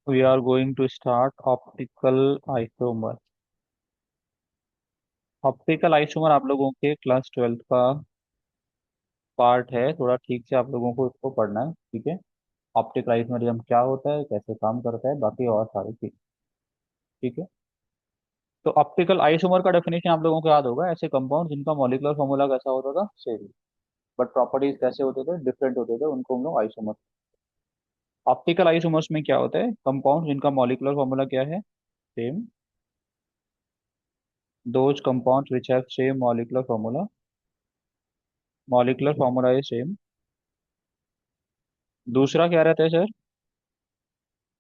We are going to start optical isomer. Optical isomer आप लोगों के क्लास 12th का पार्ट है। थोड़ा ठीक से आप लोगों को इसको पढ़ना है, ठीक है। ऑप्टिकल आइसोमरिज्म क्या होता है, कैसे काम करता है, बाकी और सारी चीज, ठीक है। तो ऑप्टिकल आइसोमर का डेफिनेशन आप लोगों को याद होगा, ऐसे कंपाउंड जिनका मॉलिक्यूलर फॉर्मूला कैसा होता था, सेम, बट प्रॉपर्टीज कैसे होते थे, डिफरेंट होते थे, उनको हम लोग आइसोमर। ऑप्टिकल आइसोमर्स में क्या होता है, कंपाउंड जिनका मॉलिक्यूलर फॉर्मूला क्या है, same, those compounds which have same molecular formula is same. दूसरा क्या रहता है sir,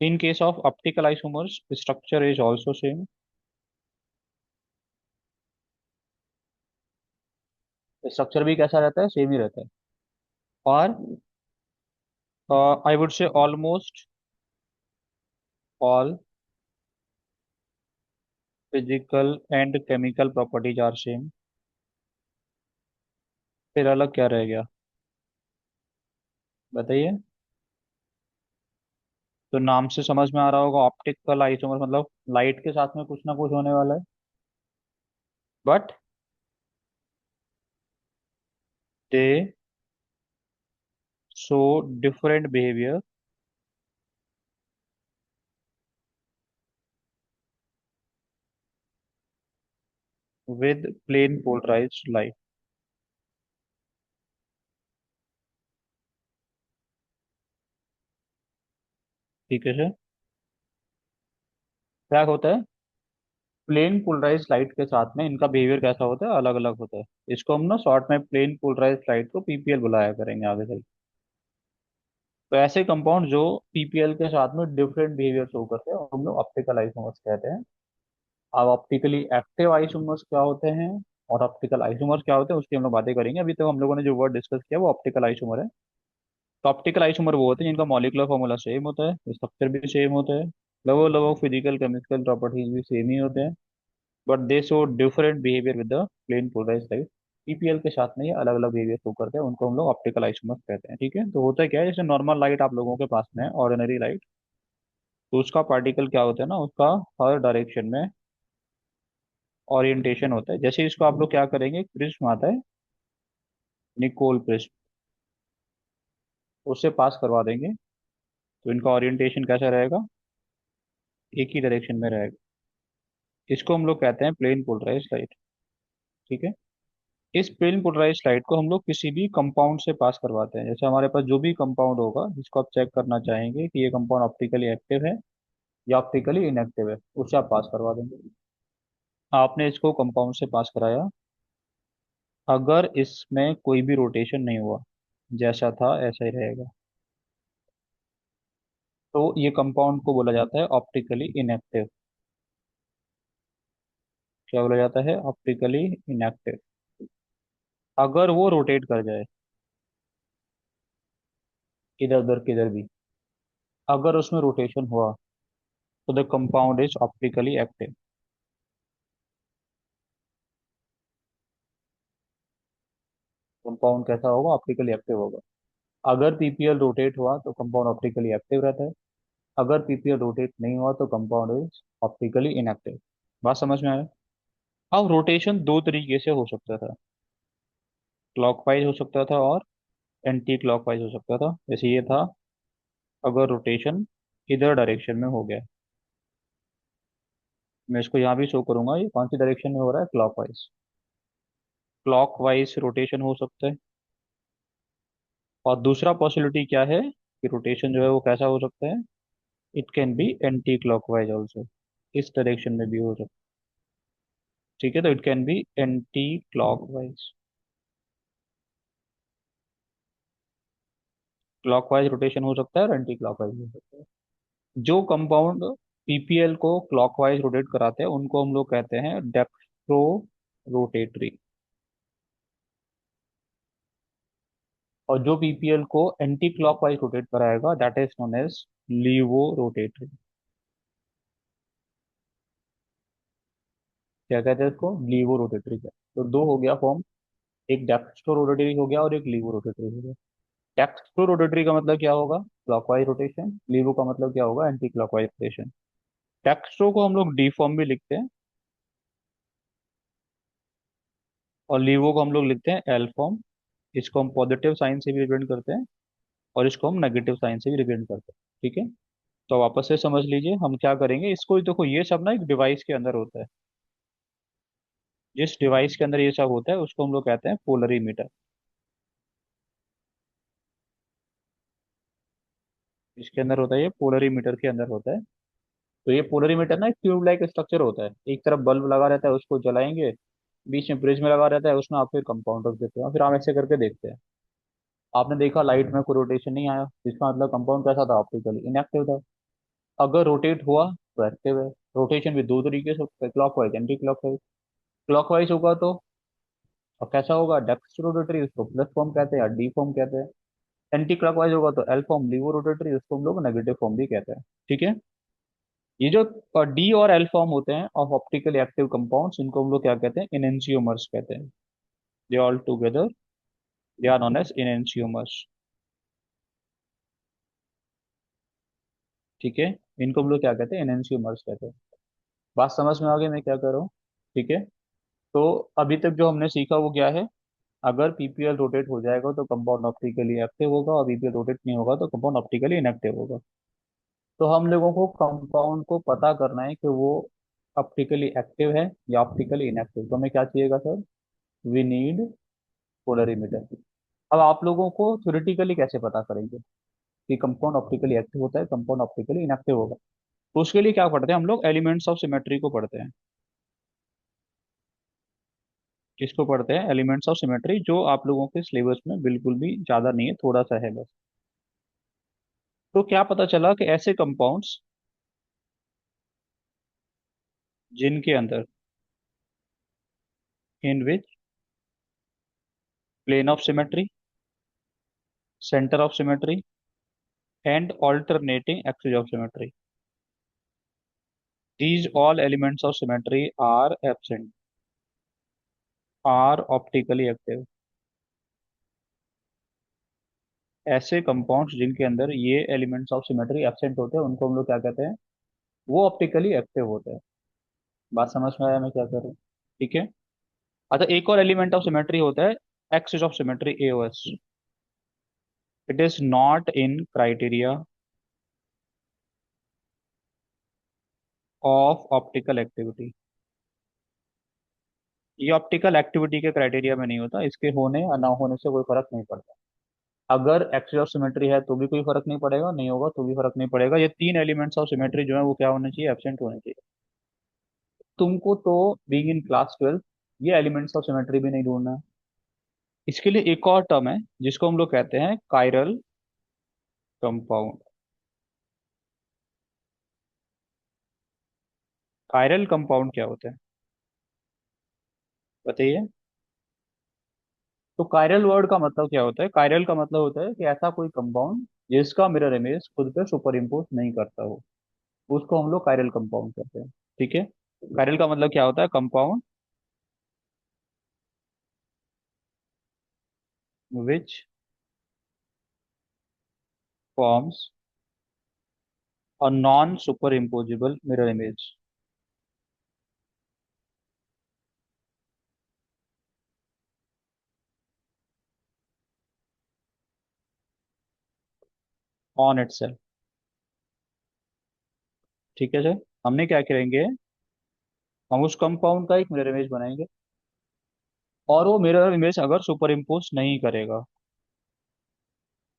in case of optical isomers structure is also same. Structure भी कैसा रहता है, सेम ही रहता है। और I would say almost all physical and chemical properties are same. फिर अलग क्या रह गया, बताइए। तो नाम से समझ में आ रहा होगा, ऑप्टिकल आइसोमर मतलब लाइट के साथ में कुछ ना कुछ होने वाला है, but they show different behaviour with plane polarised light. ठीक है सर। क्या होता है, प्लेन पोलराइज लाइट के साथ में इनका बिहेवियर कैसा होता है, अलग अलग होता है। इसको हम ना शॉर्ट में प्लेन पोलराइज लाइट को पीपीएल बुलाया करेंगे आगे चल। तो ऐसे कंपाउंड जो पीपीएल के साथ में डिफरेंट बिहेवियर शो करते हैं हम लोग ऑप्टिकल आइसोमर्स कहते हैं। अब ऑप्टिकली एक्टिव आइसोमर्स क्या होते हैं और ऑप्टिकल आइसोमर्स क्या होते हैं, उसकी हम लोग बातें करेंगे। अभी तक हम लोगों ने जो वर्ड डिस्कस किया वो ऑप्टिकल आइसोमर है। तो ऑप्टिकल आइसोमर वो होते हैं जिनका मॉलिक्यूलर फॉर्मूला सेम होता है, स्ट्रक्चर भी सेम होता है, लगभग फिजिकल केमिकल प्रॉपर्टीज भी सेम ही होते हैं, but they show different behaviour with the plane polarised light. PPL के साथ में ये अलग अलग बिहेवियर शो करते हैं, उनको हम लोग ऑप्टिकल आइसोमर्स कहते हैं, ठीक है। तो होता है क्या है, जैसे नॉर्मल लाइट आप लोगों के पास में है, ऑर्डिनरी लाइट, तो उसका पार्टिकल क्या होता है ना, उसका हर डायरेक्शन में ओरिएंटेशन होता है। जैसे इसको आप लोग क्या करेंगे, एक प्रिज्म आता है, निकोल प्रिज्म, उससे पास करवा देंगे, तो इनका ओरिएंटेशन कैसा रहेगा, एक ही डायरेक्शन में रहेगा। इसको हम लोग कहते हैं प्लेन पोलराइज्ड लाइट, ठीक है। इस प्लेन पोलराइज्ड लाइट को हम लोग किसी भी कंपाउंड से पास करवाते हैं। जैसे हमारे पास जो भी कंपाउंड होगा जिसको आप चेक करना चाहेंगे कि ये कंपाउंड ऑप्टिकली एक्टिव है या ऑप्टिकली इनएक्टिव है, उससे आप पास करवा देंगे। आपने इसको कंपाउंड से पास कराया, अगर इसमें कोई भी रोटेशन नहीं हुआ, जैसा था ऐसा ही रहेगा, तो ये कंपाउंड को बोला जाता है ऑप्टिकली इनएक्टिव। क्या बोला जाता है, ऑप्टिकली इनएक्टिव। अगर वो रोटेट कर जाए इधर उधर किधर भी, अगर उसमें रोटेशन हुआ, तो the compound is optically active. Compound कैसा होगा, ऑप्टिकली एक्टिव होगा। अगर पीपीएल रोटेट हुआ तो कंपाउंड ऑप्टिकली एक्टिव रहता है, अगर पीपीएल रोटेट नहीं हुआ तो कंपाउंड इज ऑप्टिकली इनएक्टिव। बात समझ में आया। अब रोटेशन दो तरीके से हो सकता था, क्लॉकवाइज हो सकता था और एंटी क्लॉकवाइज हो सकता था। जैसे ये था, अगर रोटेशन इधर डायरेक्शन में हो गया, मैं इसको यहाँ भी शो करूंगा, ये कौन सी डायरेक्शन में हो रहा है, क्लॉकवाइज। क्लॉकवाइज रोटेशन हो सकता है। और दूसरा पॉसिबिलिटी क्या है कि रोटेशन जो है वो कैसा हो सकता है, it can be anti clockwise also, इस डायरेक्शन में भी हो सकता है, ठीक है। तो it can be anti clockwise, clockwise rotation हो सकता है और एंटी क्लॉकवाइज हो सकता है। जो कंपाउंड पीपीएल को क्लॉकवाइज रोटेट कराते हैं उनको हम लोग कहते हैं डेक्स्ट्रो रोटेटरी, और जो पीपीएल को एंटी क्लॉकवाइज रोटेट कराएगा that is known as laevo rotatory. क्या कहते हैं इसको, लीवो रोटेटरी का। तो दो हो गया फॉर्म, एक डेक्स्ट्रो रोटेटरी हो गया और एक लीवो रोटेटरी हो गया। डेक्स्ट्रो रोटेटरी का मतलब क्या होगा? Clockwise rotation. लीवो का मतलब क्या होगा? Anti clockwise rotation. डेक्स्ट्रो को हम लोग डी फॉर्म भी लिखते हैं, और लीवो को हम लोग लिखते हैं एल फॉर्म। इसको हम पॉजिटिव साइन से भी रिप्रेजेंट करते हैं, और इसको हम नेगेटिव साइन से भी रिप्रेजेंट करते हैं। ठीक है। तो वापस से समझ लीजिए हम क्या करेंगे। इसको देखो, ये सब ना एक डिवाइस के अंदर होता है। जिस डिवाइस के अंदर ये सब होता है उसको हम लोग कहते हैं पोलरीमीटर। इसके अंदर होता है, ये पोलरीमीटर के अंदर होता है। तो ये पोलरीमीटर ना एक ट्यूब लाइक स्ट्रक्चर होता है। एक तरफ बल्ब लगा रहता है, उसको जलाएंगे, बीच में प्रिज्म लगा रहता है, उसमें आप फिर कंपाउंड रख देते हो, फिर हम ऐसे करके देखते हैं। आपने देखा लाइट में कोई रोटेशन नहीं आया, जिसका मतलब कंपाउंड कैसा था? ऑप्टिकली इनएक्टिव था। अगर रोटेट हुआ तो एक्टिव है। रोटेशन भी दो तरीके से होता है, क्लॉकवाइज, एंटी क्लॉकवाइज। क्लॉकवाइज होगा तो अब कैसा होगा? डेक्स्ट्रो रोटेटरी, उसको प्लस फॉर्म कहते हैं या डी फॉर्म कहते हैं। एंटी क्लॉकवाइज होगा तो एल फॉर्म, लीवो रोटेटरी, उसको हम लोग नेगेटिव फॉर्म भी कहते हैं। ठीक है। ये जो डी और एल फॉर्म होते हैं ऑफ ऑप्टिकली एक्टिव कंपाउंड्स, इनको हम लोग क्या कहते हैं? इनेंशियोमर्स कहते हैं। They all together they are known as enantiomers. ठीक है। इनको हम लोग क्या कहते हैं? इनेंशियोमर्स कहते हैं। बात समझ में आ गई मैं क्या कर रहा हूँ? ठीक है। तो अभी तक जो हमने सीखा वो क्या है? अगर पीपीएल रोटेट हो जाएगा तो कंपाउंड ऑप्टिकली एक्टिव होगा, और पीपीएल रोटेट नहीं होगा तो कंपाउंड ऑप्टिकली इनएक्टिव होगा। तो हम लोगों को कंपाउंड को पता करना है कि वो ऑप्टिकली एक्टिव है या ऑप्टिकली इनएक्टिव। तो हमें क्या चाहिएगा सर? We need polarimeter. अब आप लोगों को थ्योरेटिकली कैसे पता करेंगे कि कंपाउंड ऑप्टिकली एक्टिव होता है, कंपाउंड ऑप्टिकली इनएक्टिव होगा? तो उसके लिए क्या पढ़ते हैं हम लोग? एलिमेंट्स ऑफ सिमेट्री को पढ़ते हैं। किसको पढ़ते हैं? एलिमेंट्स ऑफ सिमेट्री, जो आप लोगों के सिलेबस में बिल्कुल भी ज्यादा नहीं है, थोड़ा सा है बस। तो क्या पता चला कि ऐसे कंपाउंड्स जिनके अंदर, in which plane of symmetry, centre of symmetry and alternating axis of symmetry, these all elements of symmetry are absent, are optically active। ऐसे कंपाउंड्स जिनके अंदर ये एलिमेंट्स ऑफ सिमेट्री एब्सेंट होते हैं उनको हम लोग क्या कहते हैं? वो ऑप्टिकली एक्टिव होते हैं। बात समझ में आया मैं क्या कर रहा हूँ? ठीक है। अच्छा, एक और एलिमेंट ऑफ सिमेट्री होता है axis of symmetry, AOS. It is not in criteria of optical activity. ये ऑप्टिकल एक्टिविटी के क्राइटेरिया में नहीं होता, इसके होने या ना होने से कोई फर्क नहीं पड़ता। अगर एक्सिस ऑफ सिमेट्री है तो भी कोई फर्क नहीं पड़ेगा, नहीं होगा तो भी फर्क नहीं पड़ेगा। ये तीन एलिमेंट्स ऑफ सिमेट्री जो है वो क्या होने चाहिए? एब्सेंट होने चाहिए। तुमको तो बीइंग इन क्लास 12 ये एलिमेंट्स ऑफ सिमेट्री भी नहीं ढूंढना है। इसके लिए एक और टर्म है जिसको हम लोग कहते हैं कायरल कंपाउंड। कायरल कंपाउंड क्या होता है बताइए? तो कायरल वर्ड का मतलब क्या होता है? कायरल का मतलब होता है कि ऐसा कोई कंपाउंड जिसका मिरर इमेज खुद पे सुपर इम्पोज नहीं करता हो, उसको हम लोग कायरल कंपाउंड कहते हैं। ठीक है। कायरल का मतलब क्या होता है? Compound which forms a non super imposable mirror image on itself. ठीक है सर। हमने क्या करेंगे? हम उस कंपाउंड का एक मिरर इमेज बनाएंगे, और वो मिरर इमेज अगर सुपर इम्पोज नहीं करेगा,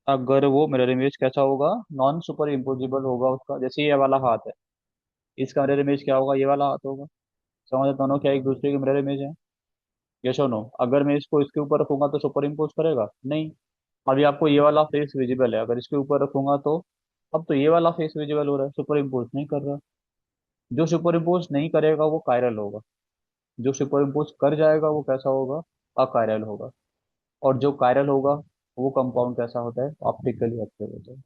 अगर वो मिरर इमेज कैसा होगा? नॉन सुपर इम्पोजिबल होगा उसका। जैसे ये वाला हाथ है, इसका मिरर इमेज क्या होगा? ये वाला हाथ होगा। समझ, दोनों क्या एक दूसरे के मिरर इमेज है? यस और नो? अगर मैं इसको इसके ऊपर रखूंगा तो सुपर इम्पोज करेगा नहीं। अभी आपको ये वाला फेस विजिबल है, अगर इसके ऊपर रखूंगा तो अब तो ये वाला फेस विजिबल हो रहा है, सुपर इम्पोज नहीं कर रहा। जो सुपर इम्पोज नहीं करेगा वो कायरल होगा, जो सुपर इम्पोज कर जाएगा वो कैसा होगा? अकायरल होगा। और जो कायरल होगा वो कंपाउंड कैसा होता है? ऑप्टिकली एक्टिव होता है।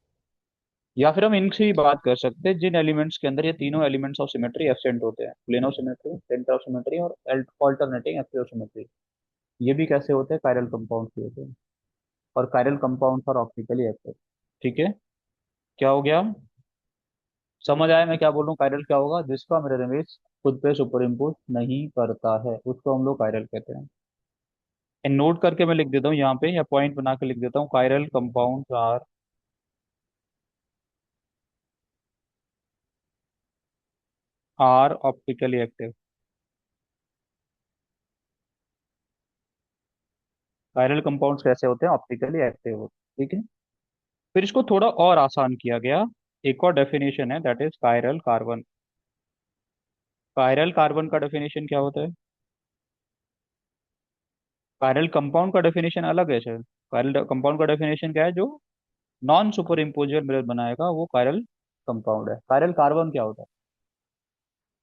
या फिर हम इनसे ही बात कर सकते हैं जिन एलिमेंट्स के अंदर ये तीनों एलिमेंट्स ऑफ सिमेट्री एब्सेंट होते हैं, plane of symmetry, centre of symmetry और ऑल्टरनेटिंग एक्सिस ऑफ सिमेट्री। ये भी कैसे होते हैं? कायरल कंपाउंड के होते हैं। और chiral compounds are optically active. ठीक है। क्या हो गया? समझ आया मैं क्या बोल रहा हूँ? कायरल क्या होगा? जिसका मिरर इमेज खुद पे सुपर इम्पोज नहीं करता है उसको हम लोग कायरल कहते हैं। नोट करके मैं लिख देता हूँ यहाँ पे, या पॉइंट बना के लिख देता हूँ, chiral compounds are optically active. Chiral compounds कैसे होते हैं? ऑप्टिकली एक्टिव होते हैं। ठीक है। फिर इसको थोड़ा और आसान किया गया। एक और डेफिनेशन है, that is chiral carbon. Chiral carbon का डेफिनेशन क्या होता है? कायरल कंपाउंड का डेफिनेशन अलग है सर। कायरल कंपाउंड का डेफिनेशन क्या है? जो नॉन सुपर इम्पोजिबल मिरर बनाएगा वो कायरल कंपाउंड है। कायरल कार्बन क्या होता है?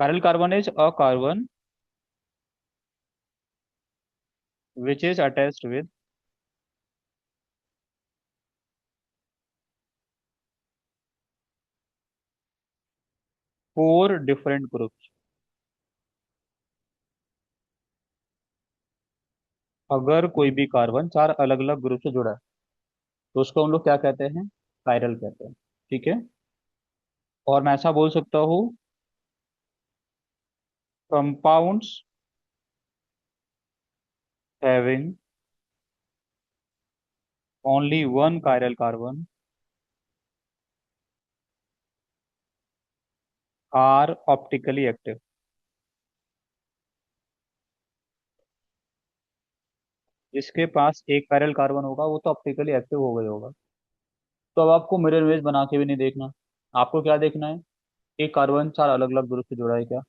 Chiral carbon is a carbon which is attached with four different groups. अगर कोई भी कार्बन चार अलग अलग ग्रुप से जुड़ा है तो उसको हम लोग क्या कहते हैं? कायरल कहते हैं। ठीक है। और मैं ऐसा बोल सकता हूँ, compounds having only one chiral carbon are optically active. जिसके पास एक कायरल कार्बन होगा वो तो ऑप्टिकली एक्टिव हो गई होगा। तो अब आपको मिरर इमेज बना के भी नहीं देखना। आपको क्या देखना है? एक कार्बन चार अलग अलग ग्रुप से जुड़ा है क्या?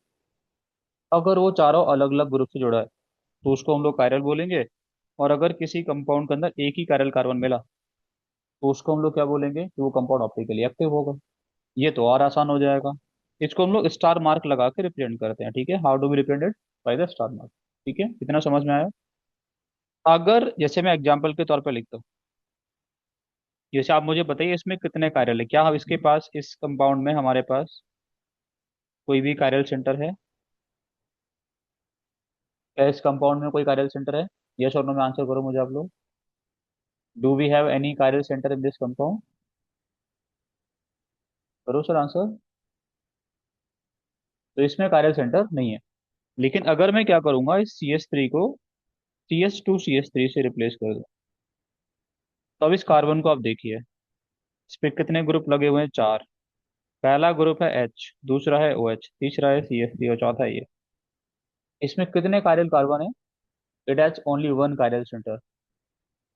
अगर वो चारों अलग अलग ग्रुप से जुड़ा है तो उसको हम लोग कायरल बोलेंगे। और अगर किसी कंपाउंड के अंदर एक ही कायरल कार्बन मिला तो उसको हम लोग क्या बोलेंगे कि वो कंपाउंड ऑप्टिकली एक्टिव होगा। ये तो और आसान हो जाएगा। इसको हम लोग स्टार मार्क लगा के रिप्रेजेंट करते हैं। ठीक है। How do we represent? By the star mark. ठीक है, इतना समझ में आया? अगर जैसे मैं एग्जाम्पल के तौर पर लिखता हूँ, जैसे आप मुझे बताइए इसमें कितने कायरल है, क्या हम इसके पास इस कंपाउंड में हमारे पास कोई भी कायरल सेंटर है? क्या इस कंपाउंड में कोई कायरल सेंटर है? यस और नो में आंसर करो मुझे आप लोग। Do we have any chiral centre in this compound? करो सर आंसर। तो इसमें कायरल सेंटर नहीं है। लेकिन अगर मैं क्या करूंगा, इस CH3 को CS2CH3 से रिप्लेस कर दूं, तो अब इस कार्बन को आप देखिए, इस पे कितने ग्रुप लगे हुए हैं? चार। पहला ग्रुप है H, दूसरा है OH, तीसरा है CH3 और चौथा है ये। इसमें कितने कायरल कार्बन है? It has only one chiral centre.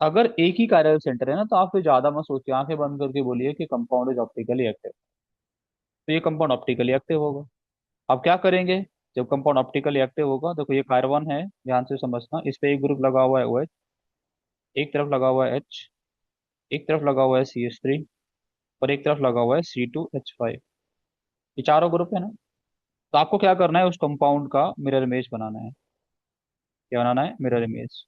अगर एक ही कायरल सेंटर है ना तो आप फिर ज्यादा मत सोचिए, आंखें बंद करके बोलिए कि कंपाउंड इज ऑप्टिकली एक्टिव। तो ये कंपाउंड ऑप्टिकली एक्टिव होगा। अब क्या करेंगे? जब कंपाउंड ऑप्टिकली एक्टिव होगा, देखो ये कार्बन है, ध्यान से समझना, इस पे एक ग्रुप लगा हुआ है OH, एक तरफ लगा हुआ है H, एक तरफ लगा हुआ है CH3 और एक तरफ लगा हुआ है C2H5। ये चारों ग्रुप है ना। तो आपको क्या करना है? उस कंपाउंड का मिरर इमेज बनाना है। क्या बनाना है? Mirror image.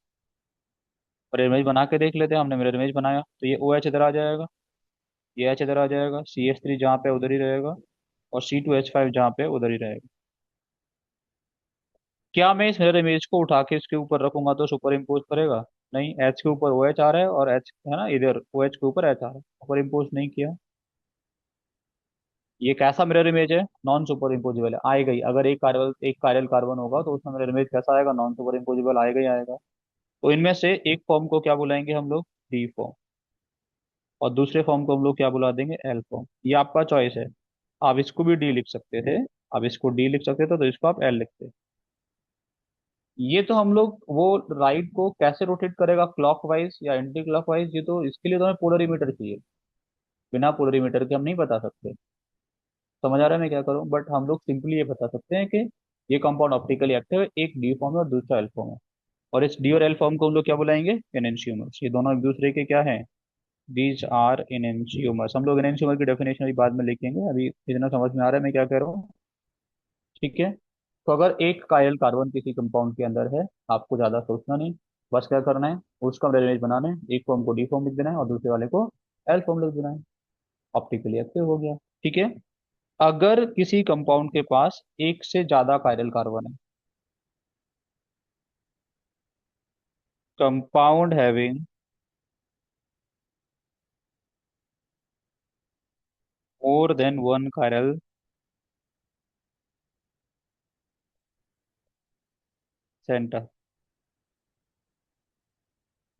मिरर इमेज बना के देख लेते हैं। हमने मिरर इमेज बनाया तो ये OH इधर आ जाएगा, ये H इधर आ जाएगा, CH3 जहाँ पे उधर ही रहेगा, और C2H5 जहाँ पे उधर ही रहेगा। क्या मैं इस मिरर इमेज को उठा के इसके ऊपर रखूंगा तो सुपर इम्पोज करेगा? नहीं, H के ऊपर OH आ रहा है और H है ना इधर, OH के ऊपर H आ रहा है, सुपर इम्पोज नहीं किया। ये कैसा मिरर इमेज है? नॉन सुपर इम्पोजिबल है। आएगा ही, अगर एक कायरल कार्बन होगा तो उसमें मिरर इमेज कैसा आएगा? नॉन सुपर इम्पोजिबल आएगा ही आएगा। तो इनमें से एक फॉर्म को क्या बुलाएंगे हम लोग? D form. और दूसरे फॉर्म को हम लोग क्या बुला देंगे? L form. ये आपका चॉइस है। आप इसको भी डी लिख सकते थे, आप इसको डी लिख सकते थे तो इसको आप एल लिखते। ये तो हम लोग वो राइट को कैसे रोटेट करेगा, क्लॉकवाइज या एंटी क्लॉकवाइज, ये तो इसके लिए तो हमें पोलरीमीटर चाहिए। बिना पोलरीमीटर के हम नहीं बता सकते। समझ आ रहा है मैं क्या करूँ? बट हम लोग सिंपली ये बता सकते हैं कि ये कंपाउंड ऑप्टिकली एक्टिव है, एक डी फॉर्म है और दूसरा एल फॉर्म है। और इस डी और एल फॉर्म को हम लोग क्या बुलाएंगे? एनेंशियोमर्स। ये दोनों एक दूसरे के क्या हैं? These are enantiomers. हम लोग एनेंशियोमर की डेफिनेशन अभी बाद में लिखेंगे, अभी इतना समझ में आ रहा है मैं क्या कह रहा हूँ? ठीक है। तो अगर एक कायल कार्बन किसी कंपाउंड के अंदर है, आपको ज्यादा सोचना नहीं, बस क्या करना है, उसका इमेज बनाना है, एक फॉर्म को डी फॉर्म लिख देना है और दूसरे वाले को एल फॉर्म लिख देना है। ऑप्टिकली एक्टिव हो गया। ठीक है। अगर किसी कंपाउंड के पास एक से ज्यादा कायरल कार्बन है, compound having more than one chiral centre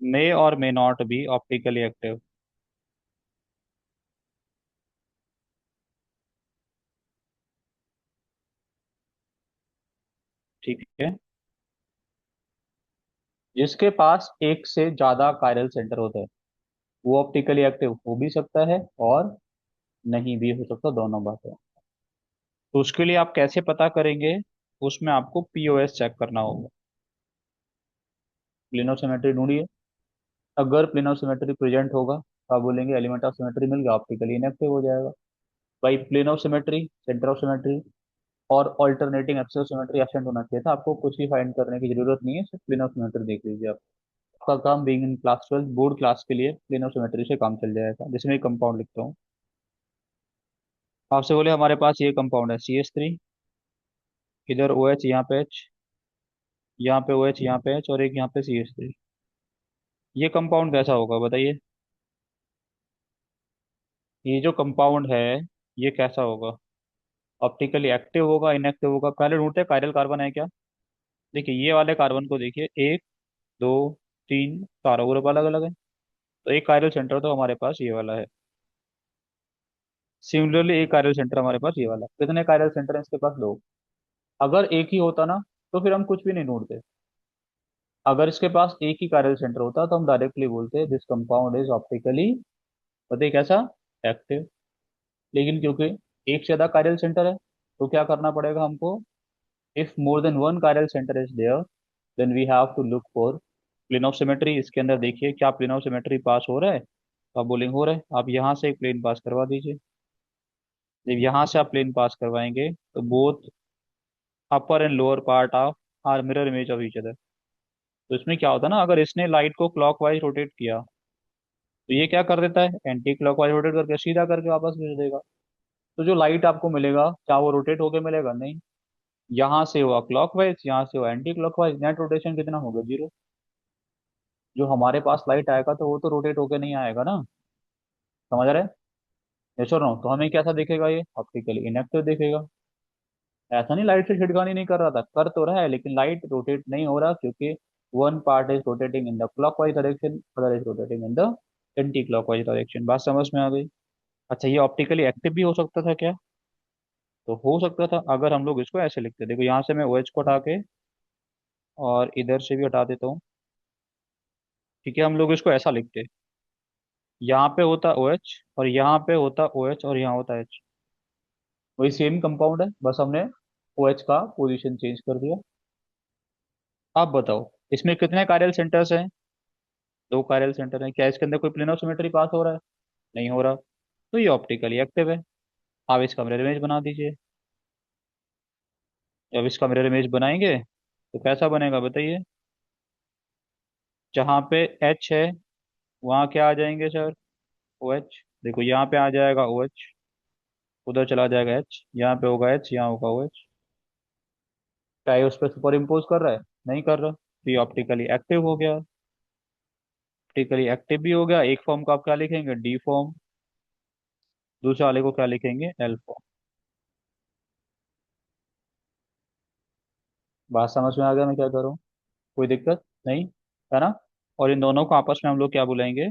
may और may not be optically active. ठीक है। जिसके पास एक से ज्यादा कायरल सेंटर होता है वो ऑप्टिकली एक्टिव हो भी सकता है और नहीं भी हो सकता, दोनों बातें। तो उसके लिए आप कैसे पता करेंगे? उसमें आपको पीओएस चेक करना होगा। प्लेन ऑफ सिमेट्री ढूंढिए। अगर प्लेन ऑफ सिमेट्री प्रेजेंट होगा तो आप बोलेंगे एलिमेंट ऑफ सिमेट्री मिल गया, ऑप्टिकली इनएक्टिव हो जाएगा। भाई plane of symmetry, centre of symmetry और alternating axis of symmetry absent होना चाहिए था। आपको कुछ भी फाइंड करने की जरूरत नहीं है, सिर्फ प्लेन ऑफ सिमेट्री देख लीजिए आप। आपका काम being in class 12 board class के लिए प्लेन ऑफ सिमेट्री से काम चल जाएगा। जिसमें कंपाउंड लिखता हूँ, आपसे बोले हमारे पास ये कंपाउंड है CH3, इधर OH, यहाँ पे H, यहाँ पे OH, यहाँ पे H और एक यहाँ पे CH3। ये कंपाउंड कैसा होगा बताइए? ये जो कंपाउंड है ये कैसा होगा? ऑप्टिकली एक्टिव होगा, इनएक्टिव होगा? पहले ढूंढते हैं कायरल कार्बन है क्या। देखिए ये वाले कार्बन को देखिए, एक, दो, तीन, चार ग्रुप अलग अलग है। तो एक कायरल सेंटर तो हमारे पास ये वाला है। सिमिलरली एक कायरल सेंटर हमारे पास ये वाला। कितने कायरल सेंटर है इसके पास? दो। अगर एक ही होता ना तो फिर हम कुछ भी नहीं ढूंढते। अगर इसके पास एक ही कायरल सेंटर होता तो हम डायरेक्टली बोलते दिस कंपाउंड इज ऑप्टिकली, बताइए कैसा, एक्टिव। लेकिन क्योंकि एक से ज्यादा कायरल सेंटर है तो क्या करना पड़ेगा हमको? If more than one chiral centre is there then we have to look for plane of symmetry. इसके अंदर देखिए क्या प्लेन ऑफ सिमेट्री पास हो रहा है? तो आप बोलेंगे हो रहा है। आप यहाँ से एक प्लेन पास करवा दीजिए। जब यहाँ से आप प्लेन पास करवाएंगे तो both upper and lower part of are mirror image of each other. तो इसमें क्या होता है ना, अगर इसने लाइट को क्लॉकवाइज रोटेट किया तो ये क्या कर देता है, एंटी क्लॉकवाइज रोटेट करके सीधा करके वापस भेज देगा। तो जो लाइट आपको मिलेगा क्या वो रोटेट होके मिलेगा? नहीं। यहाँ से हुआ क्लॉकवाइज, यहाँ से हुआ एंटी क्लॉकवाइज, नेट रोटेशन कितना होगा? जीरो। जो हमारे पास लाइट आएगा तो वो तो रोटेट होके नहीं आएगा ना। समझ रहे हैं? यस और नो? तो हमें कैसा दिखेगा? ये ऑप्टिकली इनएक्टिव दिखेगा। ऐसा नहीं लाइट से छिड़कानी नहीं कर रहा था, कर तो रहा है लेकिन लाइट रोटेट नहीं हो रहा क्योंकि one part is rotating in the clockwise direction, other is rotating in the anti clockwise direction. बात समझ में आ गई? अच्छा ये ऑप्टिकली एक्टिव भी हो सकता था क्या? तो हो सकता था अगर हम लोग इसको ऐसे लिखते। देखो यहाँ से मैं OH को हटा के और इधर से भी हटा देता हूँ। ठीक है, हम लोग इसको ऐसा लिखते, यहाँ पे होता OH और यहाँ पे होता OH और यहाँ होता H। वही सेम कंपाउंड है, बस हमने OH का पोजीशन चेंज कर दिया। आप बताओ इसमें कितने कायरल सेंटर्स हैं? दो कायरल सेंटर हैं। क्या इसके अंदर कोई प्लेन ऑफ सिमेट्री पास हो रहा है? नहीं हो रहा। तो ये ऑप्टिकली एक्टिव है। आप इसका मिरर इमेज बना दीजिए। जब इसका मिरर इमेज बनाएंगे तो कैसा बनेगा बताइए? जहाँ पे H है वहाँ क्या आ जाएंगे सर? OH। देखो यहाँ पे आ जाएगा OH, उधर चला जाएगा H, यहाँ पे होगा H, यहाँ होगा OH। क्या ये उस पर सुपर इम्पोज कर रहा है? नहीं कर रहा। तो ये ऑप्टिकली एक्टिव हो गया। ऑप्टिकली एक्टिव भी हो गया। एक फॉर्म को आप क्या लिखेंगे? D form. दूसरे वाले को क्या लिखेंगे? L form. बात समझ में आ गया मैं क्या करूँ? कोई दिक्कत नहीं है ना? और इन दोनों को आपस में हम लोग क्या बुलाएंगे?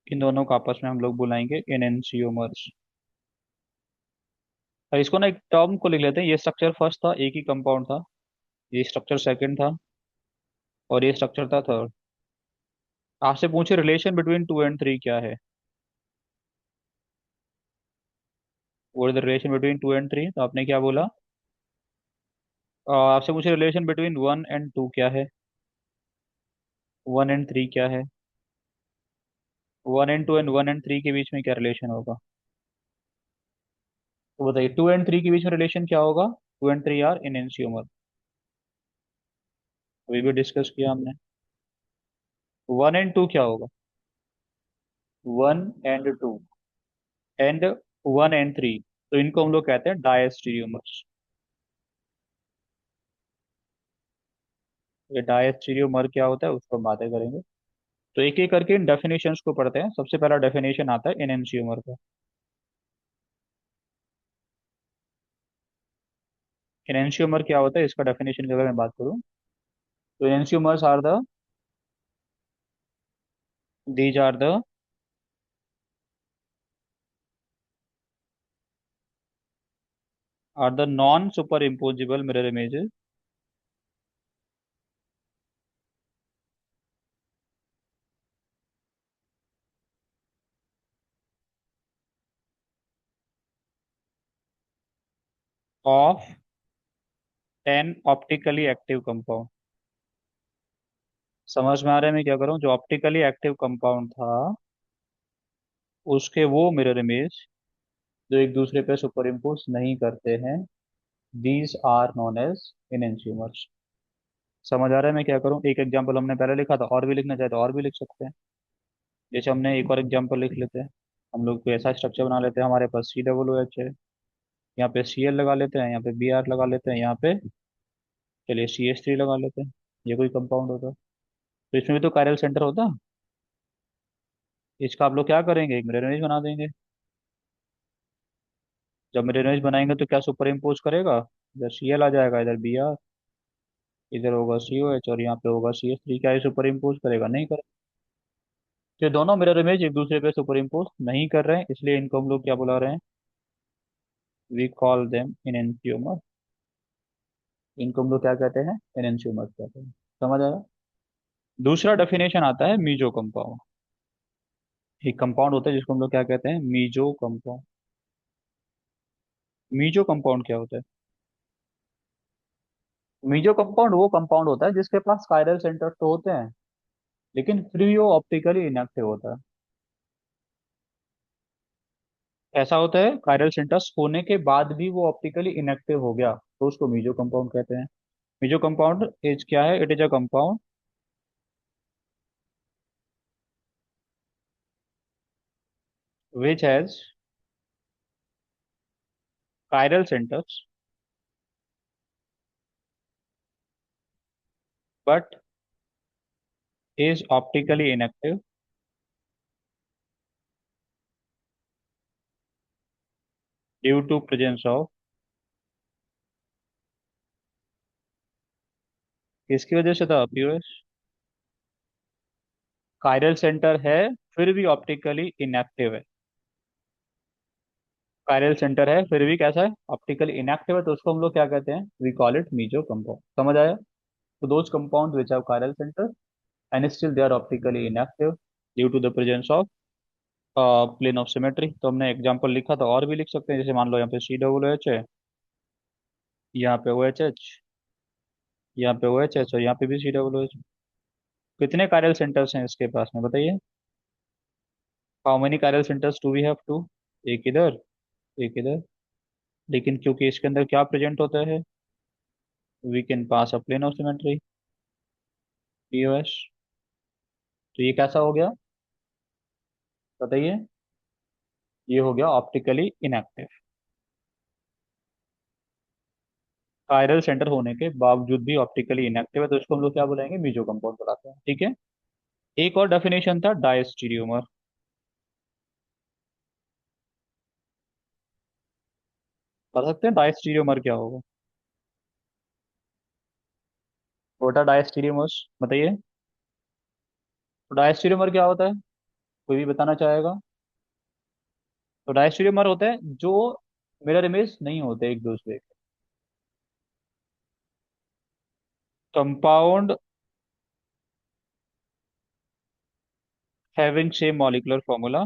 इन दोनों को आपस में हम लोग बुलाएंगे एनएनसीओमर्स। और इसको ना एक टर्म को लिख लेते हैं। ये स्ट्रक्चर फर्स्ट था, एक ही कंपाउंड था। ये स्ट्रक्चर सेकंड था और ये स्ट्रक्चर था थर्ड। आपसे पूछे रिलेशन बिटवीन 2 एंड 3 क्या है? What is the relation between 2 and 3? तो आपने क्या बोला? आपसे पूछे रिलेशन बिटवीन 1 एंड 2 क्या है? 1 एंड 3 क्या है? 1 एंड 2 एंड 1 एंड 3 के बीच में क्या रिलेशन होगा? तो बताइए 2 एंड 3 के बीच में रिलेशन क्या होगा? 2 एंड 3 आर इन एनसीओमर। अभी भी डिस्कस किया हमने। 1 एंड 2 क्या होगा? 1 एंड 2 एंड 1 एंड 3। तो इनको हम लोग कहते हैं डायस्टीरियोमर्स। ये डायस्टीरियोमर क्या होता है उसको हम बातें करेंगे। तो एक एक करके इन डेफिनेशंस को पढ़ते हैं। सबसे पहला डेफिनेशन आता है एनएनसीओमर का। एनेंशियोमर क्या होता है, इसका डेफिनेशन की अगर मैं बात करूँ, तो enantiomers are the, these are the non super imposable mirror images of an optically active compound. समझ में आ रहा है मैं क्या करूँ, जो ऑप्टिकली एक्टिव कंपाउंड था उसके वो मिरर इमेज जो एक दूसरे पे सुपर इम्पोज नहीं करते हैं, these are known as enantiomers. समझ आ रहा है मैं क्या करूँ, एक एग्जांपल हमने पहले लिखा था, और भी लिखना चाहे तो और भी लिख सकते हैं। जैसे हमने एक और एग्जांपल लिख लेते हैं, हम लोग कोई ऐसा स्ट्रक्चर बना लेते हैं, हमारे पास COOH है, यहाँ पे Cl लगा लेते हैं, यहाँ पे Br लगा लेते हैं, यहाँ पे चलिए CH3 लगा लेते हैं। ये कोई कंपाउंड होता, तो इसमें भी तो कायरल सेंटर होता। इसका आप लोग क्या करेंगे, एक मिरर इमेज बना देंगे। जब मिरर इमेज बनाएंगे तो क्या सुपर इम्पोज करेगा, इधर Cl आ जाएगा, इधर Br, इधर होगा COH और यहाँ पे होगा CH3। क्या ये सुपर इम्पोज करेगा, नहीं करेगा। तो ये दोनों मिरर इमेज एक दूसरे पे सुपर इम्पोज नहीं कर रहे हैं, इसलिए इनको हम लोग क्या बुला रहे हैं, वी कॉल देम इनेंशियोमर। इनको हम लोग क्या कहते हैं, इनेंशियोमर कहते हैं। समझ आया। दूसरा डेफिनेशन आता है मीजो कंपाउंड। एक कंपाउंड होता है जिसको हम लोग क्या कहते हैं, मीजो कंपाउंड। मीजो कंपाउंड क्या होता है, मीजो कंपाउंड वो कंपाउंड होता है जिसके पास कायरल सेंटर तो होते हैं, लेकिन फिर भी वो ऑप्टिकली इनएक्टिव होता है। ऐसा होता है कायरल सेंटर्स होने के बाद भी वो ऑप्टिकली इनएक्टिव हो गया, तो उसको मीजो कंपाउंड कहते हैं। मीजो कंपाउंड इज क्या है, it is a compound which has chiral centres but is optically inactive due to presence of, किसकी वजह से था पीयूष, कायरल सेंटर है फिर भी ऑप्टिकली इनएक्टिव है। कायरल सेंटर है फिर भी कैसा है, ऑप्टिकली इनएक्टिव है, तो उसको हम लोग क्या कहते हैं, we call it meso compound. समझ आया। तो those compound which have chiral centre and still they are optically inactive due to the presence of plane of symmetry. तो हमने एग्जांपल लिखा था, और भी लिख सकते हैं, जैसे मान लो यहाँ पे COOH है, यहाँ पे OHH, यहाँ पे OHH और यहाँ पे भी COOH। कितने कायरल सेंटर्स हैं इसके पास में बताइए, how many chiral centres do we have two, एक इधर, एक इधर। लेकिन क्योंकि इसके अंदर क्या प्रेजेंट होता है, we can pass a plane of symmetry, POS। तो ये कैसा हो गया बताइए, ये हो गया ऑप्टिकली इनएक्टिव, कायरल सेंटर होने के बावजूद भी ऑप्टिकली इनएक्टिव है, तो इसको हम लोग क्या बुलाएंगे, मीजो कंपाउंड बुलाते हैं। ठीक है। एक और डेफिनेशन था डायस्टीरियोमर। बता सकते हैं डायस्टीरियोमर क्या होगा, वोटा डायस्टीरियोमर्स बताइए। तो डायस्टीरियोमर क्या होता है, कोई भी बताना चाहेगा। तो डायस्टीरियोमर होते हैं जो मिरर इमेज नहीं होते एक दूसरे के, compound having same molecular formula,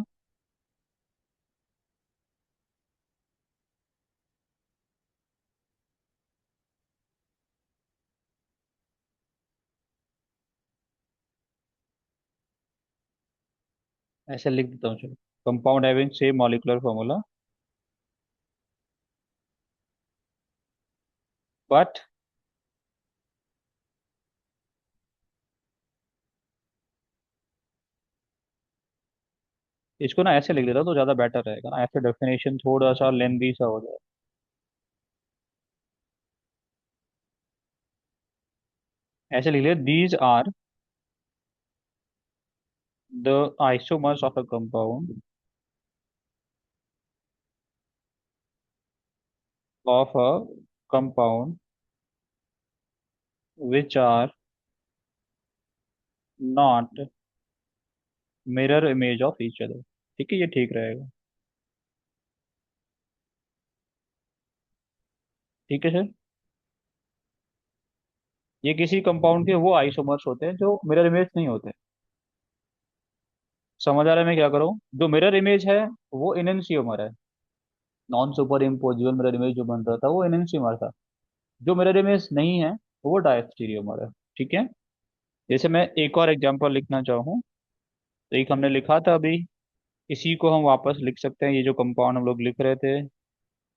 ऐसे लिख देता हूँ चलो, compound having same molecular formula but, इसको ना ऐसे लिख देता तो ज्यादा बेटर रहेगा ना, ऐसे डेफिनेशन थोड़ा सा लेंदी सा हो जाए। ऐसे लिख लिया, these are the isomers of a compound of a compound which are not mirror image of each other. ठीक है, ये ठीक रहेगा। ठीक है सर। ये किसी कंपाउंड के वो आइसोमर्स होते हैं जो मिरर इमेज नहीं होते। समझ आ रहा है मैं क्या करूँ? जो मिरर इमेज है वो इनेंसियोमर है। Non super imposable mirror image जो बन रहा था वो इनेंसियोमर था। जो मिरर इमेज नहीं है वो डायस्टीरियोमर है। ठीक है। जैसे मैं एक और एग्जांपल लिखना चाहूँ, तो एक हमने लिखा था अभी, इसी को हम वापस लिख सकते हैं। ये जो कंपाउंड हम लोग लिख रहे थे,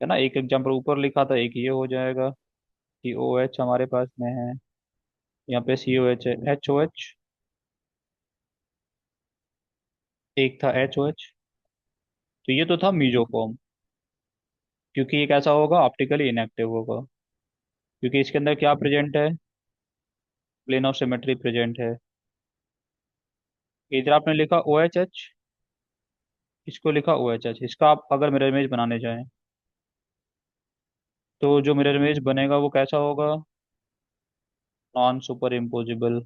है ना, एक एग्जांपल ऊपर लिखा था, एक ये हो जाएगा कि ओ एच हमारे पास में है, यहाँ पे सी ओ एच है, एच ओ एच, एक था एच ओ एच। तो ये तो था मीजोफॉर्म, क्योंकि ये कैसा होगा, ऑप्टिकली इनएक्टिव होगा, क्योंकि इसके अंदर क्या प्रेजेंट है, प्लेन ऑफ सिमेट्री प्रेजेंट है। इधर आपने लिखा ओ एच एच, इसको लिखा ओ एच एच। इसका आप अगर मिरर इमेज बनाने चाहें तो जो मिरर इमेज बनेगा वो कैसा होगा, नॉन सुपर इम्पोजिबल।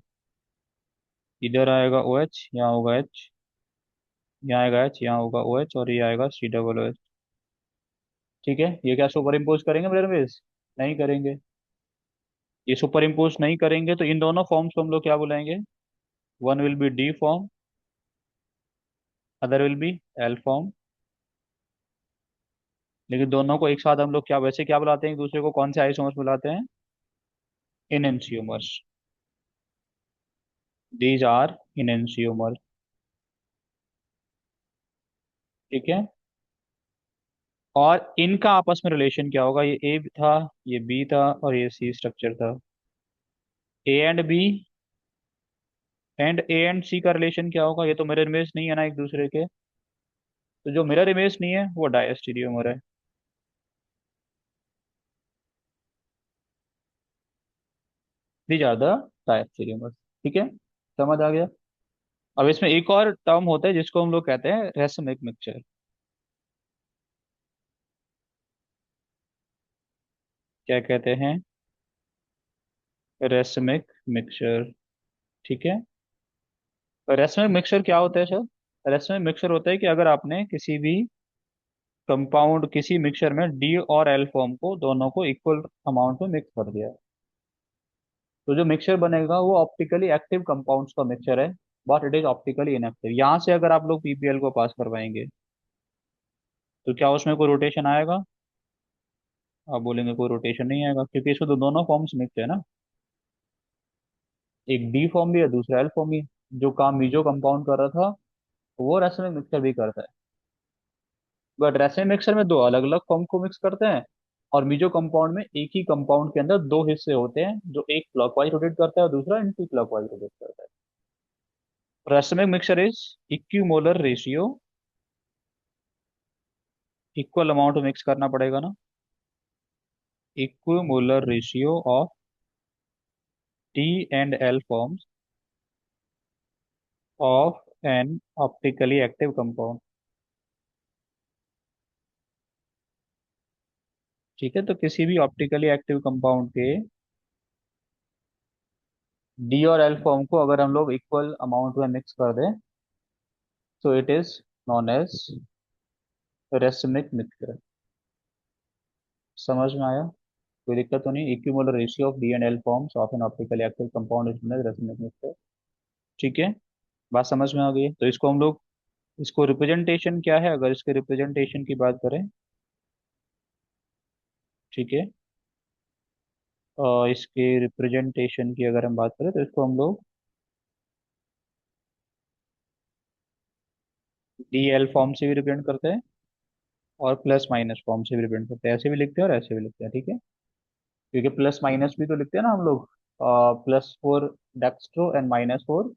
इधर आएगा ओ एच, यहाँ होगा एच, यहाँ आएगा एच, यहाँ होगा ओ एच, और ये आएगा सी डबल ओ एच। ठीक है, ये क्या सुपर इम्पोज करेंगे मिरर इमेज? नहीं करेंगे। ये सुपर इम्पोज नहीं करेंगे तो इन दोनों फॉर्म्स को हम लोग क्या बुलाएंगे? One will be D form, other will be L form. लेकिन दोनों को एक साथ हम लोग क्या, वैसे क्या बुलाते हैं एक दूसरे को, कौन से आइसोमर्स बुलाते हैं? इनेंसियोमर्स। These are enantiomers. ठीक है। और इनका आपस में रिलेशन क्या होगा? ये ए था, ये बी था, और ये सी स्ट्रक्चर था। A and B and A and C का रिलेशन क्या होगा? ये तो मिरर इमेज नहीं है ना एक दूसरे के। तो जो मिरर इमेज नहीं है वो डायस्टीरियोमर है। These are the diastereomers. ठीक है, समझ आ गया? अब इसमें एक और टर्म होता है जिसको हम लोग कहते हैं रेसमिक मिक्सचर। क्या कहते हैं? Racemic mixture. ठीक है। रेसमिक मिक्सचर क्या होता है सर? रेसमिक मिक्सचर होता है कि अगर आपने किसी भी कंपाउंड, किसी मिक्सचर में डी और एल फॉर्म को दोनों को इक्वल अमाउंट में मिक्स कर दिया है, तो जो मिक्सचर बनेगा वो ऑप्टिकली एक्टिव कंपाउंड्स का मिक्सचर है, but it is optically inactive. यहाँ से अगर आप लोग पीपीएल को पास करवाएंगे तो क्या उसमें कोई रोटेशन आएगा? आप बोलेंगे कोई रोटेशन नहीं आएगा, क्योंकि इसमें तो दोनों फॉर्म्स मिक्स है ना। एक डी फॉर्म भी है, दूसरा एल फॉर्म भी है। जो काम मीजो कंपाउंड कर रहा था वो रेसमिक मिक्सचर भी करता है, बट रेसमिक मिक्सचर में दो अलग अलग फॉर्म को मिक्स करते हैं। और मीजो कंपाउंड में एक ही कंपाउंड के अंदर दो हिस्से होते हैं, जो एक क्लॉकवाइज रोटेट करता है और दूसरा एंटी क्लॉकवाइज रोटेट करता है। Racemic mixture is equimolar ratio, equal amount mix करना पड़ेगा ना, equimolar ratio of T and L forms of an optically active compound. ठीक है, तो किसी भी ऑप्टिकली एक्टिव कंपाउंड के डी और एल फॉर्म को अगर हम लोग इक्वल अमाउंट में मिक्स कर दें तो it is known as racemic mixture. समझ में आया? कोई दिक्कत तो नहीं? Equimolar ratio of D and L forms of an optically active compound is known as racemic mixture. ठीक है, बात समझ में आ गई है? तो इसको हम लोग, इसको रिप्रेजेंटेशन क्या है, अगर इसके रिप्रेजेंटेशन की बात करें, ठीक है, इसके रिप्रेजेंटेशन की अगर हम बात करें तो इसको हम लोग डी एल फॉर्म से भी रिप्रेजेंट करते हैं और प्लस माइनस फॉर्म से भी रिप्रेजेंट करते हैं। ऐसे भी लिखते हैं और ऐसे भी लिखते हैं। ठीक है, क्योंकि प्लस माइनस भी तो लिखते हैं ना हम लोग, plus for dextro and minus for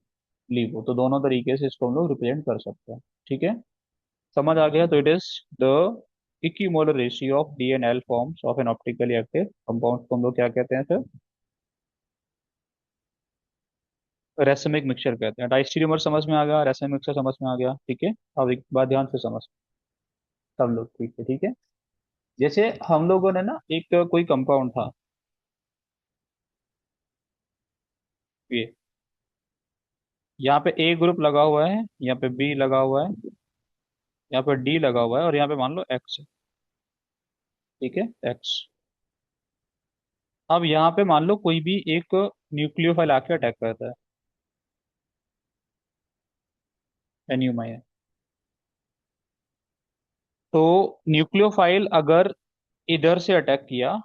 levo, तो दोनों तरीके से इसको हम लोग रिप्रेजेंट कर सकते हैं। ठीक है, समझ आ गया? तो it is the equimolar ratio of D and L forms of an optically active compound को हम लोग क्या कहते हैं सर? रेसमिक मिक्सचर कहते हैं। डाइस्टीरियोमर समझ में आ गया, रेसमिक मिक्सचर समझ में आ गया। ठीक है, अब एक बात ध्यान से समझ सब लोग। ठीक है, ठीक है। जैसे हम लोगों ने ना एक कोई कंपाउंड था, ये यहाँ पे ए ग्रुप लगा हुआ है, यहाँ पे बी लगा हुआ है, यहाँ पे डी लगा हुआ है, और यहाँ पे मान लो एक्स है। ठीक है, एक्स। अब यहाँ पे मान लो कोई भी एक न्यूक्लियोफाइल आके अटैक करता है, एनयूमाई है। तो न्यूक्लियोफाइल अगर इधर से अटैक किया,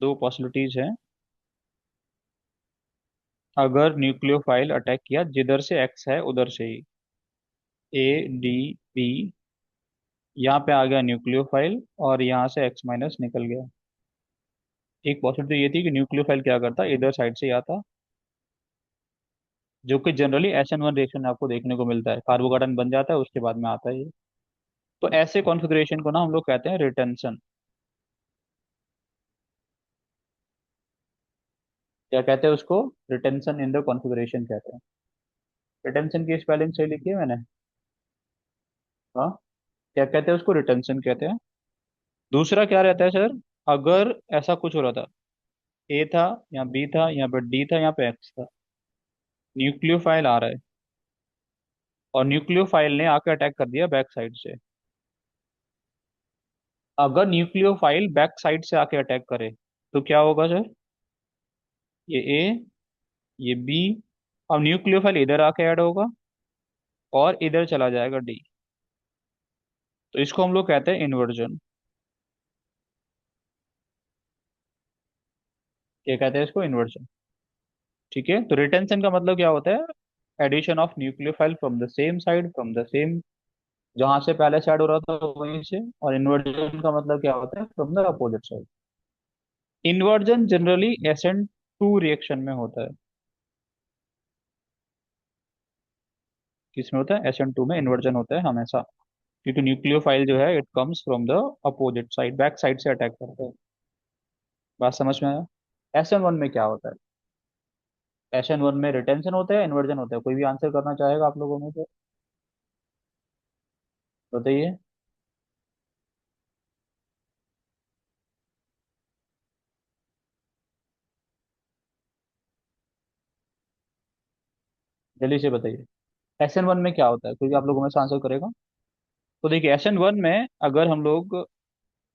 दो पॉसिबिलिटीज हैं। अगर न्यूक्लियोफाइल अटैक किया जिधर से एक्स है उधर से ही, ए, डी, बी, यहाँ पे आ गया न्यूक्लियोफाइल और यहाँ से एक्स माइनस निकल गया। एक पॉसिबिलिटी ये थी कि न्यूक्लियोफाइल क्या करता, इधर साइड से ही आता, जो कि जनरली SN1 रिएक्शन में आपको देखने को मिलता है, कार्बोकेटन बन जाता है उसके बाद में आता है ये। तो ऐसे कॉन्फ़िगरेशन को ना हम लोग कहते हैं रिटेंशन। क्या कहते हैं उसको? रिटेंशन इन द कॉन्फ़िगरेशन कहते हैं। रिटेंशन की स्पेलिंग सही लिखी है मैंने? हाँ। क्या कहते हैं उसको? रिटेंशन कहते हैं। दूसरा क्या रहता है सर? अगर ऐसा कुछ हो रहा था, ए था, यहाँ बी था, यहाँ पे डी था, यहाँ पे एक्स था, न्यूक्लियोफाइल आ रहा है, और न्यूक्लियोफाइल ने आके अटैक कर दिया बैक साइड से। अगर न्यूक्लियोफाइल बैक साइड से आके अटैक करे तो क्या होगा सर? ये ए, ये बी, अब न्यूक्लियोफाइल इधर आके ऐड होगा और इधर चला जाएगा डी। तो इसको हम लोग कहते हैं इन्वर्जन। क्या कहते हैं इसको? इन्वर्जन। ठीक है, तो रिटेंशन का मतलब क्या होता है? Addition of nucleophile from the same side, from the same, जहां से पहले से ऐड हो रहा था वहीं से। और इन्वर्जन का मतलब क्या होता है? From the opposite side. Inversion generally SN2 reaction में होता है। किस में होता है? SN2 में इन्वर्जन होता है हमेशा, क्योंकि न्यूक्लियोफाइल जो है it comes from the opposite side, back side से अटैक करता है। बात समझ में आया? SN1 में क्या होता है? SN1 में रिटेंशन होता है, इन्वर्जन होता है? कोई भी आंसर करना चाहेगा आप लोगों में तो बताइए। जल्दी से बताइए। SN1 में क्या होता है? कोई भी आप लोगों में से आंसर करेगा? तो देखिए, SN1 में अगर हम लोग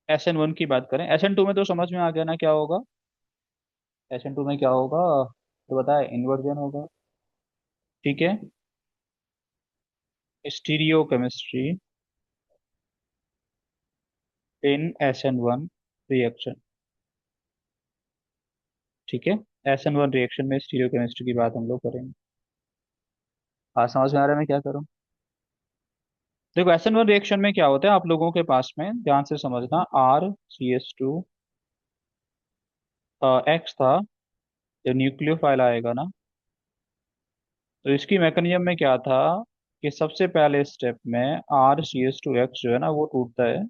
SN1 की बात करें, SN2 में तो समझ में आ गया ना क्या होगा। SN2 में क्या होगा तो बताए? इन्वर्जन होगा। ठीक है। Stereo chemistry in SN1 reaction. ठीक है। SN1 रिएक्शन में स्टीरियो केमिस्ट्री की बात हम लोग करेंगे। हाँ, समझ में आ रहा है मैं क्या करूँ? देखो, SN1 रिएक्शन में क्या होता है आप लोगों के पास में, ध्यान से समझना। RCH2 एक्स था, जब न्यूक्लियोफाइल आएगा ना, तो इसकी मैकेनिज्म में क्या था कि सबसे पहले स्टेप में RCH2 एक्स जो है ना वो टूटता है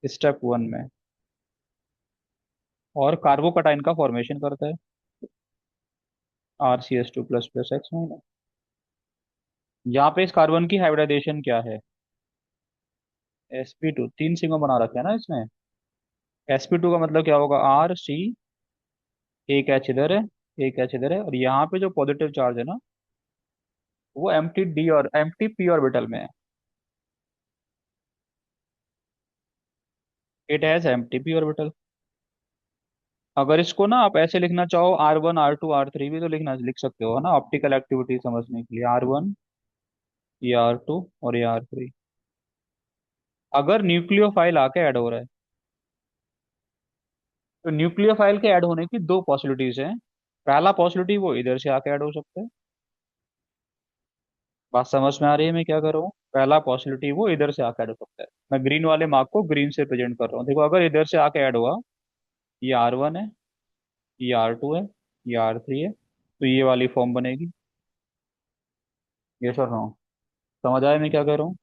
स्टेप 1 में, और कार्बोकटाइन का फॉर्मेशन करता है, RCH2++X-। यहाँ पे इस कार्बन की हाइब्रिडाइजेशन क्या है? sp2, तीन सिंगल बना रखे है ना इसमें। sp2 का मतलब क्या होगा? RC, एक एच इधर है, एक एच इधर है, और यहाँ पे जो पॉजिटिव चार्ज है ना वो एम्प्टी p ऑर्बिटल में है। It has empty p orbital. अगर इसको ना आप ऐसे लिखना चाहो, R1 R2 R3 भी तो लिख सकते हो ना, ऑप्टिकल एक्टिविटी समझने के लिए। R1, ये R2 और ये R3। अगर न्यूक्लियोफाइल आके ऐड हो रहा है, तो न्यूक्लियोफाइल के ऐड होने की दो पॉसिबिलिटीज हैं। पहला पॉसिबिलिटी, वो इधर से आके ऐड हो सकता है। बात समझ में आ रही है मैं क्या कर रहा हूँ? पहला पॉसिबिलिटी वो इधर से आके ऐड हो सकता है। मैं ग्रीन वाले मार्क को ग्रीन से प्रेजेंट कर रहा हूँ। देखो, अगर इधर से आके ऐड हुआ, ये R1 है, ये R2 है, ये R3 है, तो ये वाली फॉर्म बनेगी। ये सर, हाँ। समझ आया मैं क्या कर रहा हूँ?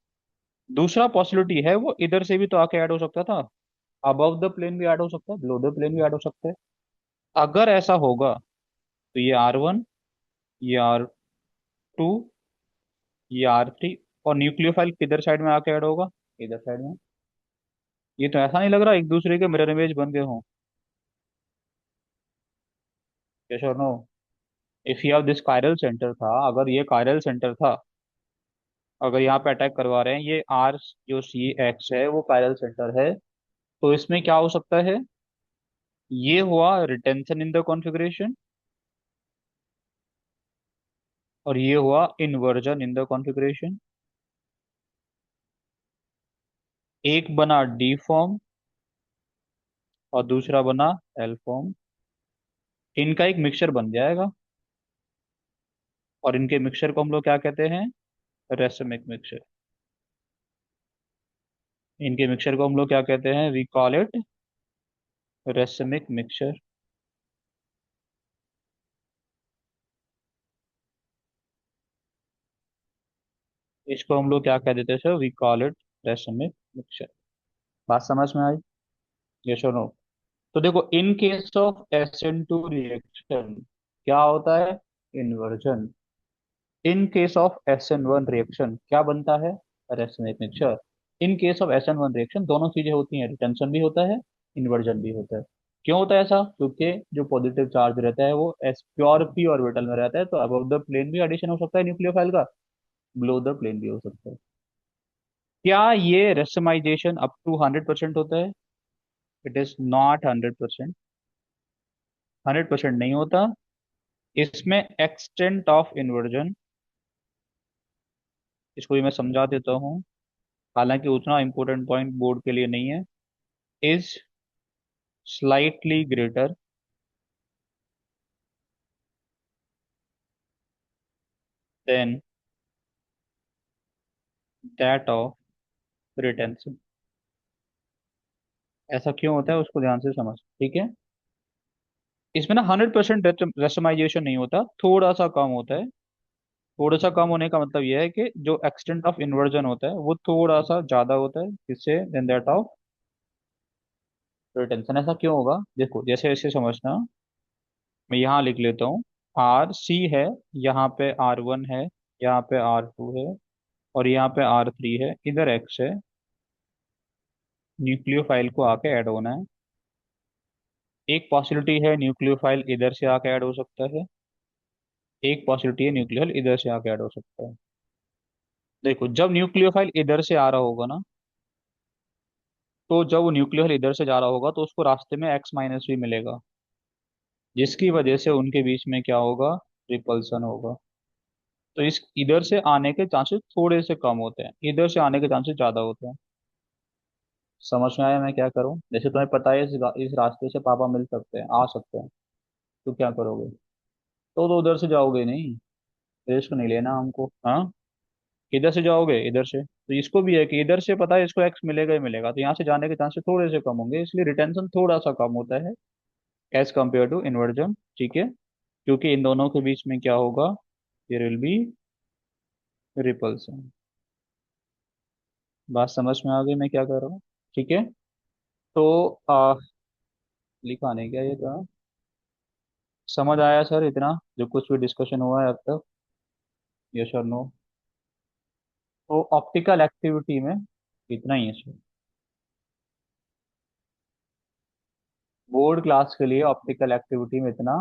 दूसरा पॉसिबिलिटी है, वो इधर से भी तो आके ऐड हो सकता था। अबव द प्लेन भी ऐड हो सकता है, बिलो द प्लेन भी ऐड हो सकता है। अगर ऐसा होगा तो ये R1, ये R2, ये R3, और न्यूक्लियोफाइल किधर साइड में आके ऐड होगा? इधर साइड में। ये तो ऐसा नहीं लग रहा एक दूसरे के मिरर इमेज बन गए हों। यस और no? If you have this chiral center था, अगर ये कायरल सेंटर था, अगर यहाँ पे अटैक करवा रहे हैं ये आर, जो सी एक्स है वो कायरल सेंटर है, तो इसमें क्या हो सकता है? ये हुआ रिटेंशन इन द कॉन्फ़िगरेशन, और ये हुआ इन्वर्जन इन द कॉन्फ़िगरेशन। एक बना डी फॉर्म और दूसरा बना एल फॉर्म। इनका एक मिक्सचर बन जाएगा, और इनके मिक्सचर को हम लोग क्या कहते हैं? Racemic mixture. इनके मिक्सचर को हम लोग क्या कहते हैं? We call it racemic mixture. इसको हम लोग क्या कह देते हैं sir? We call it racemic mixture. बात समझ में आई? यस और नो? तो देखो, इन केस ऑफ SN2 रिएक्शन क्या होता है? Inversion. In case of SN1 reaction क्या बनता है? Racemic mixture. In case of SN1 reaction दोनों चीजें होती हैं, रिटेंशन भी होता है, इन्वर्जन भी होता है। क्यों होता है ऐसा? क्योंकि जो पॉजिटिव चार्ज रहता है वो एस प्योर पी ऑर्बिटल में रहता है, तो अबव द प्लेन भी एडिशन हो सकता है न्यूक्लियोफाइल का, बिलो द प्लेन भी हो सकता है। क्या ये रेसमाइजेशन अप टू 100% होता है? It is not 100%। 100% नहीं होता। इसमें एक्सटेंट ऑफ इन्वर्जन, इसको भी मैं समझा देता हूँ, हालांकि उतना इंपॉर्टेंट पॉइंट बोर्ड के लिए नहीं है। Is slightly greater than that of retention. ऐसा क्यों होता है उसको ध्यान से समझ, ठीक है? इसमें ना 100% रेसमाइजेशन नहीं होता, थोड़ा सा कम होता है। थोड़ा सा कम होने का मतलब यह है कि जो एक्सटेंट ऑफ इन्वर्जन होता है वो थोड़ा सा ज्यादा होता है किससे? Then that of retention. ऐसा क्यों होगा? देखो, जैसे ऐसे समझना, मैं यहाँ लिख लेता हूँ। RC है, यहाँ पे R1 है, यहाँ पे R2 है, और यहाँ पे R3 है, इधर X है। न्यूक्लियोफाइल को आके ऐड होना है। एक पॉसिबिलिटी है न्यूक्लियोफाइल इधर से आके ऐड हो सकता है, एक पॉसिबिलिटी है न्यूक्लियोफाइल इधर से आके ऐड हो सकता है। देखो, जब न्यूक्लियोफाइल इधर से आ रहा होगा ना, तो जब वो न्यूक्लियोफाइल इधर से जा रहा होगा तो उसको रास्ते में X- भी मिलेगा, जिसकी वजह से उनके बीच में क्या होगा? रिपल्सन होगा। तो इस इधर से आने के चांसेस थोड़े से कम होते हैं, इधर से आने के चांसेस ज्यादा होते हैं। समझ में आया मैं क्या करूं? जैसे तुम्हें पता है इस रास्ते से पापा मिल सकते हैं, आ सकते हैं, तो क्या करोगे? तो उधर से जाओगे नहीं, रिस्क नहीं लेना हमको, हाँ। इधर से जाओगे, इधर से, तो इसको भी है कि इधर से पता है इसको X मिलेगा ही मिलेगा, तो यहाँ से जाने के चांसेस थोड़े से कम होंगे, इसलिए रिटेंशन थोड़ा सा कम होता है एज कम्पेयर टू इन्वर्जन, ठीक है? क्योंकि इन दोनों के बीच में क्या होगा? There will be repulsion. बात समझ में आ गई मैं क्या कर रहा हूँ? ठीक है। तो लिखा नहीं क्या ये था? समझ आया सर इतना जो कुछ भी डिस्कशन हुआ है अब तक? यस और नो? तो ऑप्टिकल एक्टिविटी में इतना ही है सर। बोर्ड क्लास के लिए ऑप्टिकल एक्टिविटी में इतना